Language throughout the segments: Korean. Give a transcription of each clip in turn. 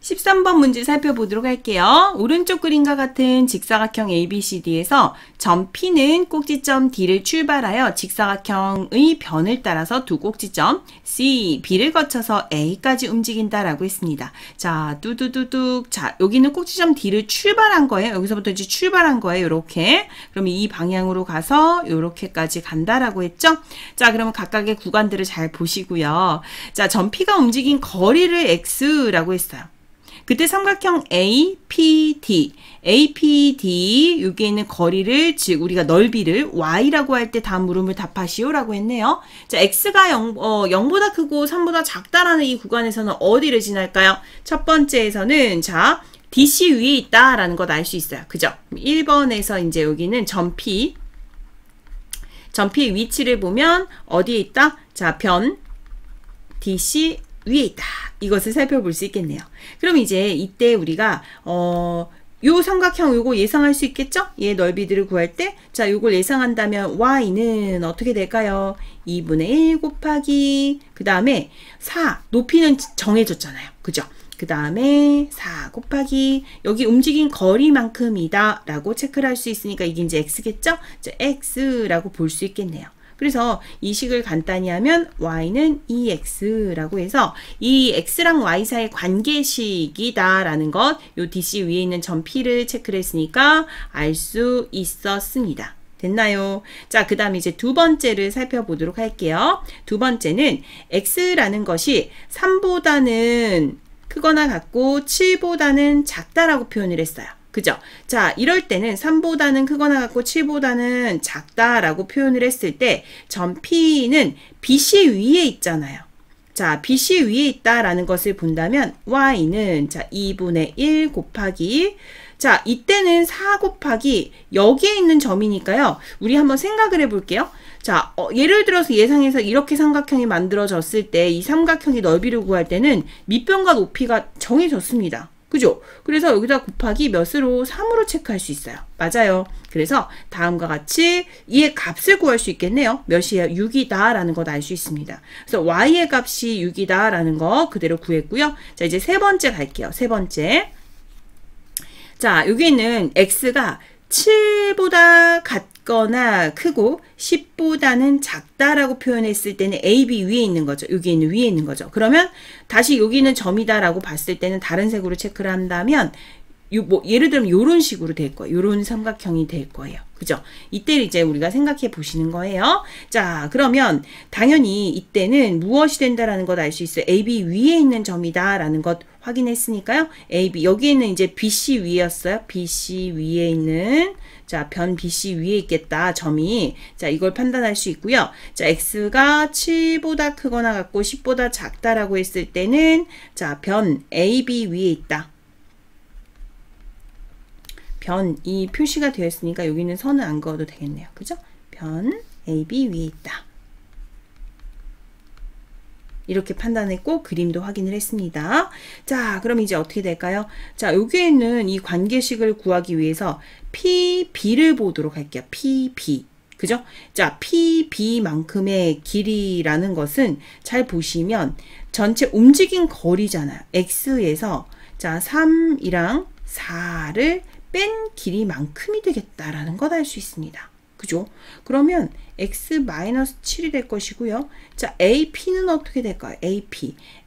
13번 문제 살펴보도록 할게요. 오른쪽 그림과 같은 직사각형 ABCD에서 점 P는 꼭지점 D를 출발하여 직사각형의 변을 따라서 두 꼭지점 C, B를 거쳐서 A까지 움직인다라고 했습니다. 자, 뚜두두둑. 자, 여기는 꼭지점 D를 출발한 거예요. 여기서부터 이제 출발한 거예요. 요렇게. 그럼 이 방향으로 가서 요렇게까지 간다라고 했죠? 자, 그러면 각각의 구간들을 잘 보시고요. 자, 점 P가 움직인 거리를 X라고 했어요. 그때 삼각형 APD, 여기에 있는 거리를, 즉 우리가 넓이를 Y라고 할 때 다음 물음을 답하시오라고 했네요. 자, X가 0보다 크고 3보다 작다라는 이 구간에서는 어디를 지날까요? 첫 번째에서는 자, DC 위에 있다라는 것 알 수 있어요. 그죠? 1번에서 이제 여기는 점 P의 위치를 보면 어디에 있다? 자, 변 DC 위에 있다. 이것을 살펴볼 수 있겠네요. 그럼 이제 이때 우리가 요 삼각형 요거 예상할 수 있겠죠? 얘 넓이들을 구할 때 자, 요걸 예상한다면 y는 어떻게 될까요? 2분의 1 곱하기 그 다음에 4 높이는 정해졌잖아요. 그죠? 그 다음에 4 곱하기 여기 움직인 거리만큼이다 라고 체크를 할 수 있으니까 이게 이제 x겠죠? 자, x라고 볼 수 있겠네요. 그래서 이 식을 간단히 하면 y는 2x라고 해서 이 x랑 y 사이의 관계식이다 라는 것, 요 DC 위에 있는 점 P를 체크를 했으니까 알 수 있었습니다. 됐나요? 자, 그 다음에 이제 두 번째를 살펴보도록 할게요. 두 번째는 x라는 것이 3보다는 크거나 같고 7보다는 작다라고 표현을 했어요. 그죠? 자, 이럴 때는 3보다는 크거나 같고 7보다는 작다라고 표현을 했을 때 점 P는 BC 위에 있잖아요. 자, BC 위에 있다라는 것을 본다면 y는 자, 2분의 1 곱하기 자, 이때는 4 곱하기 여기에 있는 점이니까요. 우리 한번 생각을 해볼게요. 자, 예를 들어서 예상해서 이렇게 삼각형이 만들어졌을 때 이 삼각형의 넓이를 구할 때는 밑변과 높이가 정해졌습니다. 그죠? 그래서 여기다 곱하기 몇으로 3으로 체크할 수 있어요. 맞아요. 그래서 다음과 같이 이의 값을 구할 수 있겠네요. 몇이에요? 6이다 라는 것 알 수 있습니다. 그래서 y의 값이 6이다 라는 거 그대로 구했고요. 자, 이제 세 번째 갈게요. 세 번째. 자, 여기는 x가 7보다 같거나 크고 10보다는 작다라고 표현했을 때는 AB 위에 있는 거죠. 여기 있는 위에 있는 거죠. 그러면 다시 여기는 점이다라고 봤을 때는 다른 색으로 체크를 한다면 예를 들면 요런 식으로 될 거예요. 요런 삼각형이 될 거예요. 그죠? 이때 이제 우리가 생각해 보시는 거예요. 자, 그러면 당연히 이때는 무엇이 된다라는 것 알 수 있어요. AB 위에 있는 점이다 라는 것 확인했으니까요. AB 여기에는 이제 BC 위였어요. BC 위에 있는 자, 변 BC 위에 있겠다 점이. 자, 이걸 판단할 수 있고요. 자, x가 7보다 크거나 같고 10보다 작다라고 했을 때는 자, 변 AB 위에 있다. 변이 표시가 되어 있으니까 여기는 선을 안 그어도 되겠네요. 그죠? 변 AB 위에 있다. 이렇게 판단했고 그림도 확인을 했습니다. 자, 그럼 이제 어떻게 될까요? 자, 여기에는 이 관계식을 구하기 위해서 PB를 보도록 할게요. PB. 그죠? 자, PB만큼의 길이라는 것은 잘 보시면 전체 움직인 거리잖아요. X에서 자, 3이랑 4를 뺀 길이만큼이 되겠다라는 것 알 수 있습니다. 그죠? 그러면 x-7이 될 것이고요. 자, AP는 어떻게 될까요?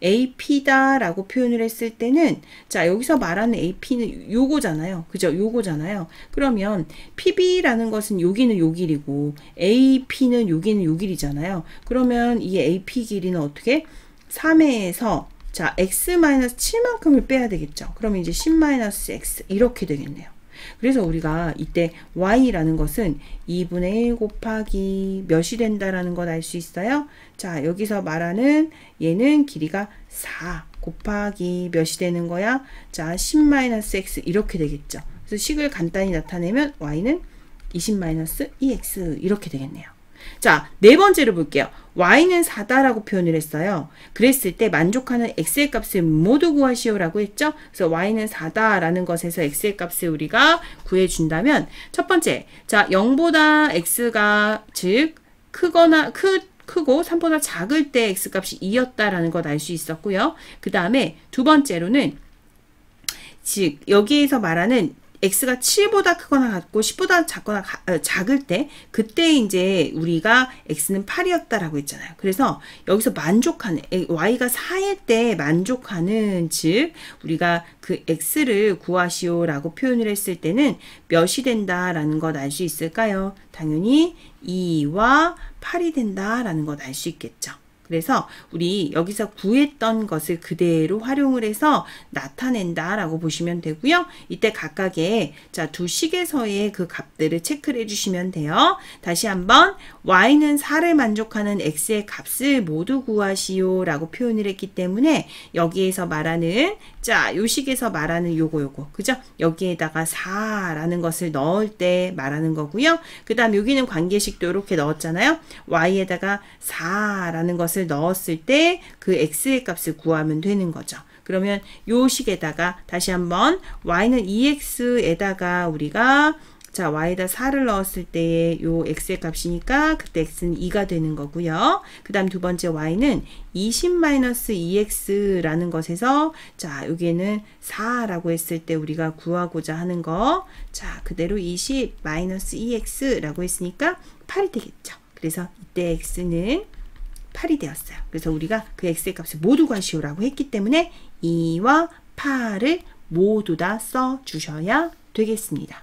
AP다 라고 표현을 했을 때는 자, 여기서 말하는 AP는 요거잖아요. 그죠? 요거잖아요. 그러면 PB라는 것은 여기는 요 길이고 AP는 여기는 요 길이잖아요. 그러면 이 AP 길이는 어떻게? 3에서 자, x-7만큼을 빼야 되겠죠. 그러면 이제 10-x 이렇게 되겠네요. 그래서 우리가 이때 y라는 것은 2분의 1 곱하기 몇이 된다라는 걸 알 수 있어요. 자, 여기서 말하는 얘는 길이가 4 곱하기 몇이 되는 거야? 자, 10-x 이렇게 되겠죠. 그래서 식을 간단히 나타내면 y는 20-2x 이렇게 되겠네요. 자, 네 번째로 볼게요. y는 4다라고 표현을 했어요. 그랬을 때 만족하는 x의 값을 모두 구하시오라고 했죠. 그래서 y는 4다라는 것에서 x의 값을 우리가 구해준다면 첫 번째, 자, 0보다 x가 즉 크고 3보다 작을 때 x값이 2였다라는 것 알 수 있었고요. 그 다음에 두 번째로는 즉 여기에서 말하는 x가 7보다 크거나 같고 10보다 작거나 작을 때 그때 이제 우리가 x는 8이었다라고 했잖아요. 그래서 여기서 만족하는 y가 4일 때 만족하는 즉 우리가 그 x를 구하시오라고 표현을 했을 때는 몇이 된다라는 것 알 수 있을까요? 당연히 2와 8이 된다라는 것 알 수 있겠죠. 그래서 우리 여기서 구했던 것을 그대로 활용을 해서 나타낸다 라고 보시면 되고요. 이때 각각의 두 식에서의 그 값들을 체크를 해주시면 돼요. 다시 한번 y는 4를 만족하는 x의 값을 모두 구하시오 라고 표현을 했기 때문에 여기에서 말하는 요 식에서 말하는 요거 그죠? 여기에다가 4라는 것을 넣을 때 말하는 거고요. 그 다음 여기는 관계식도 이렇게 넣었잖아요. y에다가 4라는 것을 넣었을 때 그 x의 값을 구하면 되는 거죠. 그러면 요 식에다가 다시 한번 y는 2x에다가 우리가 y에다 4를 넣었을 때의 요 x의 값이니까 그때 x는 2가 되는 거고요. 그 다음 두 번째 y는 20-2x라는 것에서 여기에는 4라고 했을 때 우리가 구하고자 하는 거 그대로 20-2x라고 했으니까 8이 되겠죠. 그래서 이때 x는 8이 되었어요. 그래서 우리가 그 x의 값을 모두 구하시오라고 했기 때문에 2와 8을 모두 다 써 주셔야 되겠습니다.